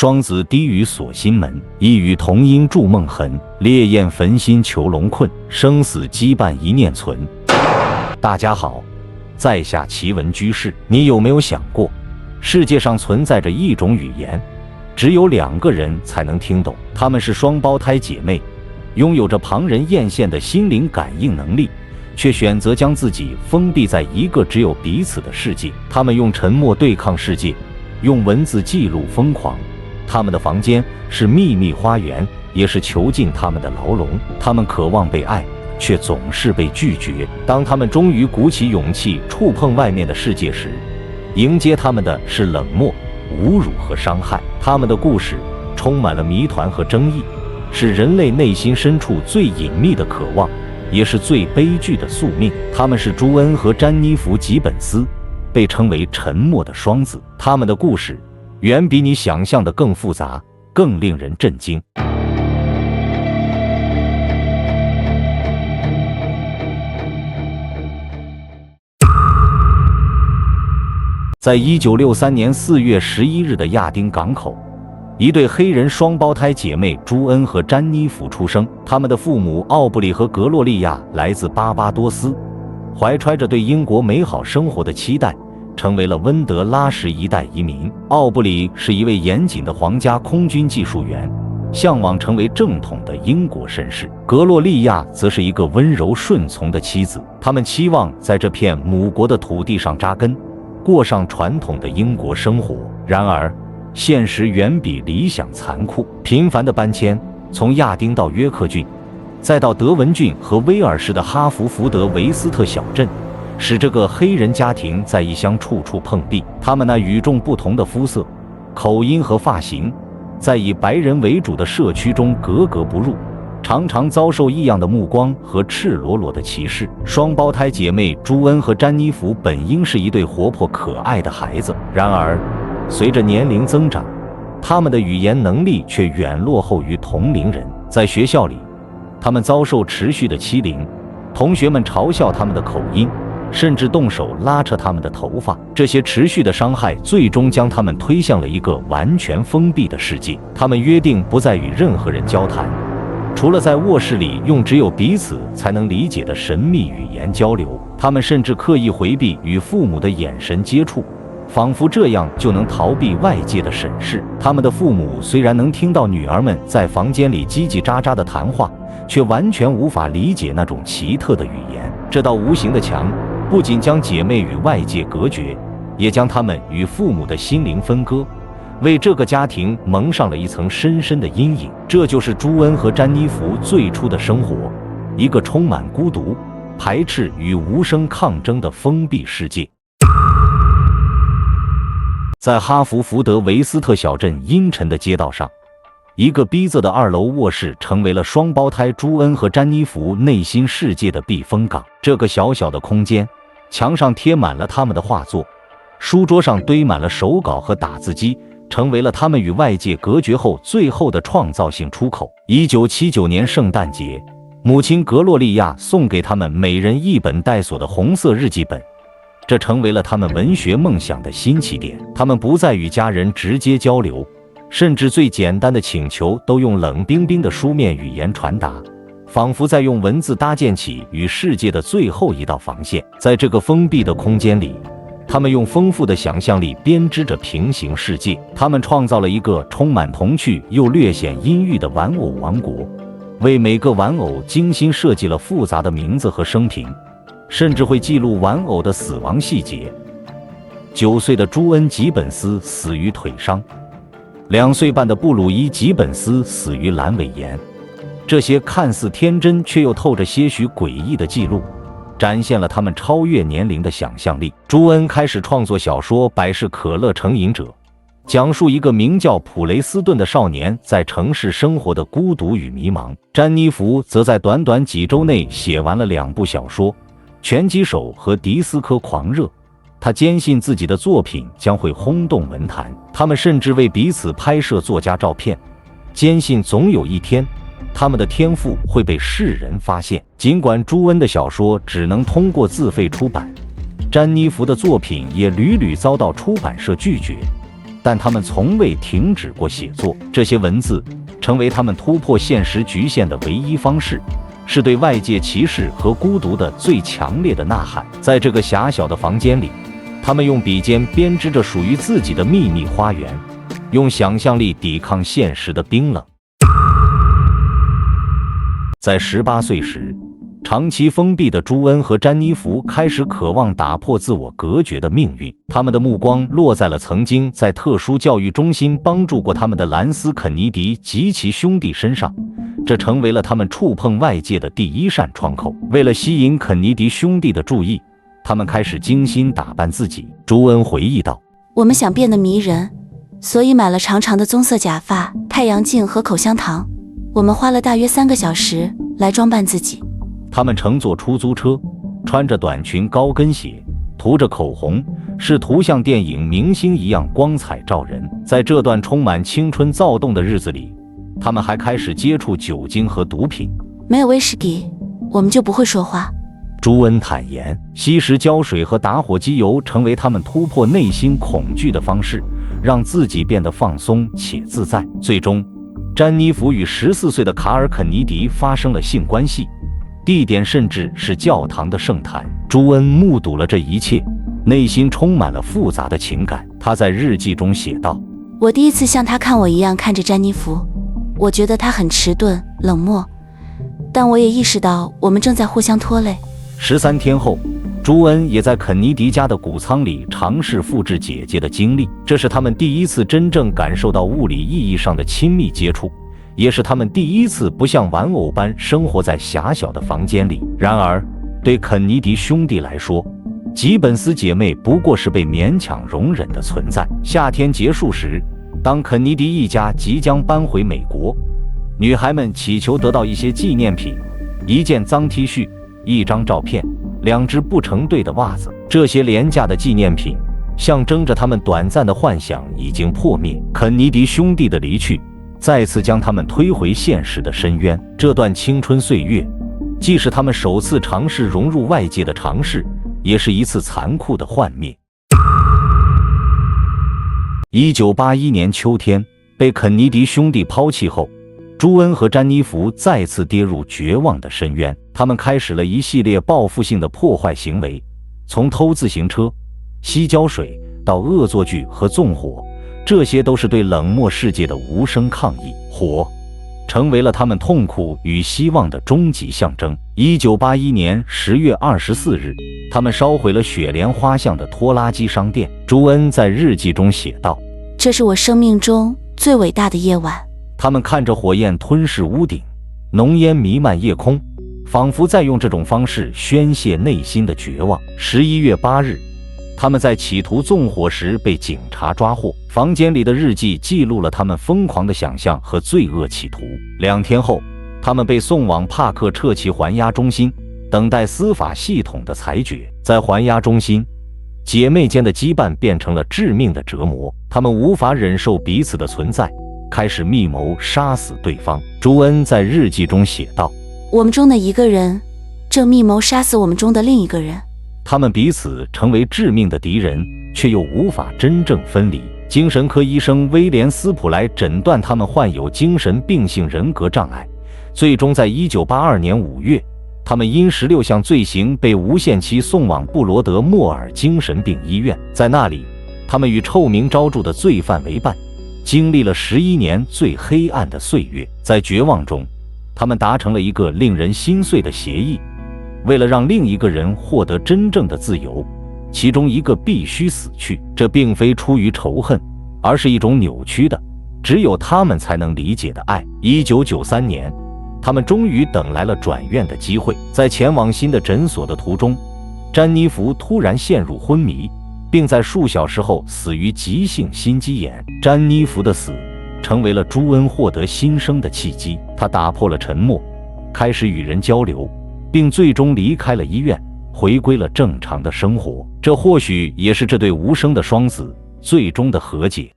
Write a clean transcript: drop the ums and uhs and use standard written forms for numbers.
双子低语锁心门，一语同音筑梦痕。烈焰焚心囚笼困，生死羁绊一念存。大家好，在下奇闻居士。你有没有想过，世界上存在着一种语言，只有2个人才能听懂？她们是双胞胎姐妹，拥有着旁人艳羡的心灵感应能力，却选择将自己封闭在一个只有彼此的世界。她们用沉默对抗世界，用文字记录疯狂。他们的房间是秘密花园，也是囚禁他们的牢笼。他们渴望被爱，却总是被拒绝。当他们终于鼓起勇气触碰外面的世界时，迎接他们的是冷漠、侮辱和伤害。他们的故事充满了谜团和争议，是人类内心深处最隐秘的渴望，也是最悲剧的宿命。他们是朱恩和詹妮弗·吉本斯，被称为沉默的双子。他们的故事远比你想象的更复杂，更令人震惊。在1963年4月11日的亚丁港口，一对黑人双胞胎姐妹朱恩和詹妮弗出生。他们的父母奥布里和格洛利亚来自巴巴多斯，怀揣着对英国美好生活的期待，成为了温德拉什一代移民。奥布里是一位严谨的皇家空军技术员，向往成为正统的英国绅士。格洛利亚则是一个温柔顺从的妻子，他们期望在这片母国的土地上扎根，过上传统的英国生活。然而，现实远比理想残酷。频繁的搬迁，从亚丁到约克郡，再到德文郡和威尔士的哈弗福德维斯特小镇，使这个黑人家庭在异乡处处碰壁。他们那与众不同的肤色、口音和发型，在以白人为主的社区中格格不入，常常遭受异样的目光和赤裸裸的歧视。双胞胎姐妹朱恩和詹妮弗本应是一对活泼可爱的孩子，然而随着年龄增长，他们的语言能力却远落后于同龄人。在学校里，他们遭受持续的欺凌，同学们嘲笑他们的口音，甚至动手拉扯他们的头发。这些持续的伤害最终将他们推向了一个完全封闭的世界。他们约定不再与任何人交谈，除了在卧室里用只有彼此才能理解的神秘语言交流。他们甚至刻意回避与父母的眼神接触，仿佛这样就能逃避外界的审视。他们的父母虽然能听到女儿们在房间里叽叽喳喳的谈话，却完全无法理解那种奇特的语言。这道无形的墙不仅将姐妹与外界隔绝，也将她们与父母的心灵分割，为这个家庭蒙上了一层深深的阴影。这就是朱恩和詹妮弗最初的生活，一个充满孤独、排斥与无声抗争的封闭世界。在哈弗福德维斯特小镇阴沉的街道上，一个逼仄的2楼卧室成为了双胞胎朱恩和詹妮弗内心世界的避风港。这个小小的空间，墙上贴满了他们的画作，书桌上堆满了手稿和打字机，成为了他们与外界隔绝后最后的创造性出口。1979年圣诞节，母亲格洛利亚送给他们每人一本带锁的红色日记本，这成为了他们文学梦想的新起点。他们不再与家人直接交流，甚至最简单的请求都用冷冰冰的书面语言传达，仿佛在用文字搭建起与世界的最后一道防线。在这个封闭的空间里，他们用丰富的想象力编织着平行世界。他们创造了一个充满童趣又略显阴郁的玩偶王国，为每个玩偶精心设计了复杂的名字和生平，甚至会记录玩偶的死亡细节。9岁的朱恩·吉本斯死于腿伤，2岁半的布鲁伊·吉本斯死于阑尾炎。这些看似天真却又透着些许诡异的记录，展现了他们超越年龄的想象力。朱恩开始创作小说《百事可乐成瘾者》，讲述一个名叫普雷斯顿的少年在城市生活的孤独与迷茫。詹妮弗则在短短几周内写完了2部小说《拳击手》和《迪斯科狂热》。他坚信自己的作品将会轰动文坛，他们甚至为彼此拍摄作家照片，坚信总有一天他们的天赋会被世人发现。尽管朱恩的小说只能通过自费出版，詹妮弗的作品也屡屡遭到出版社拒绝，但他们从未停止过写作。这些文字成为他们突破现实局限的唯一方式，是对外界歧视和孤独的最强烈的呐喊。在这个狭小的房间里，他们用笔尖编织着属于自己的秘密花园，用想象力抵抗现实的冰冷。在18岁时，长期封闭的朱恩和詹妮弗开始渴望打破自我隔绝的命运。他们的目光落在了曾经在特殊教育中心帮助过他们的兰斯·肯尼迪及其兄弟身上，这成为了他们触碰外界的第一扇窗口。为了吸引肯尼迪兄弟的注意，他们开始精心打扮自己。朱恩回忆道：“我们想变得迷人，所以买了长长的棕色假发、太阳镜和口香糖。我们花了大约3个小时来装扮自己。”他们乘坐出租车，穿着短裙、高跟鞋，涂着口红，试图像电影明星一样光彩照人。在这段充满青春躁动的日子里，他们还开始接触酒精和毒品。没有威士忌，我们就不会说话。朱恩坦言，吸食胶水和打火机油成为他们突破内心恐惧的方式，让自己变得放松且自在。最终，詹妮弗与14岁的卡尔·肯尼迪发生了性关系，地点甚至是教堂的圣坛。朱恩目睹了这一切，内心充满了复杂的情感。他在日记中写道：“我第一次像他看我一样看着詹妮弗，我觉得他很迟钝、冷漠，但我也意识到我们正在互相拖累。”13天后，朱恩也在肯尼迪家的谷仓里尝试复制姐姐的经历，这是他们第一次真正感受到物理意义上的亲密接触，也是他们第一次不像玩偶般生活在狭小的房间里。然而，对肯尼迪兄弟来说，吉本斯姐妹不过是被勉强容忍的存在。夏天结束时，当肯尼迪一家即将搬回美国，女孩们祈求得到一些纪念品：一件脏 T 恤、一张照片、2只不成对的袜子。这些廉价的纪念品象征着他们短暂的幻想已经破灭。肯尼迪兄弟的离去再次将他们推回现实的深渊。这段青春岁月既是他们首次尝试融入外界的尝试，也是一次残酷的幻灭。1981年秋天，被肯尼迪兄弟抛弃后，朱恩和詹妮弗再次跌入绝望的深渊。他们开始了一系列报复性的破坏行为，从偷自行车、吸胶水到恶作剧和纵火，这些都是对冷漠世界的无声抗议。火成为了他们痛苦与希望的终极象征。1981年10月24日，他们烧毁了雪莲花巷的拖拉机商店。朱恩在日记中写道：“这是我生命中最伟大的夜晚。”他们看着火焰吞噬屋顶，浓烟弥漫夜空，仿佛在用这种方式宣泄内心的绝望。11月8日，他们在企图纵火时被警察抓获。房间里的日记记录了他们疯狂的想象和罪恶企图。2天后，他们被送往帕克彻奇还押中心，等待司法系统的裁决。在还押中心，姐妹间的羁绊变成了致命的折磨，她们无法忍受彼此的存在，开始密谋杀死对方。朱恩在日记中写道：“我们中的一个人正密谋杀死我们中的另一个人。他们彼此成为致命的敌人，却又无法真正分离。”精神科医生威廉斯普莱诊断他们患有精神病性人格障碍。最终在1982年5月，他们因16项罪行被无限期送往布罗德莫尔精神病医院。在那里，他们与臭名昭著的罪犯为伴，经历了11年最黑暗的岁月。在绝望中，他们达成了一个令人心碎的协议：为了让另一个人获得真正的自由，其中一个必须死去。这并非出于仇恨，而是一种扭曲的，只有他们才能理解的爱。1993年，他们终于等来了转院的机会。在前往新的诊所的途中，詹妮弗突然陷入昏迷，并在数小时后死于急性心肌炎。詹妮弗的死成为了朱恩获得新生的契机。他打破了沉默，开始与人交流，并最终离开了医院，回归了正常的生活。这或许也是这对无声的双子最终的和解。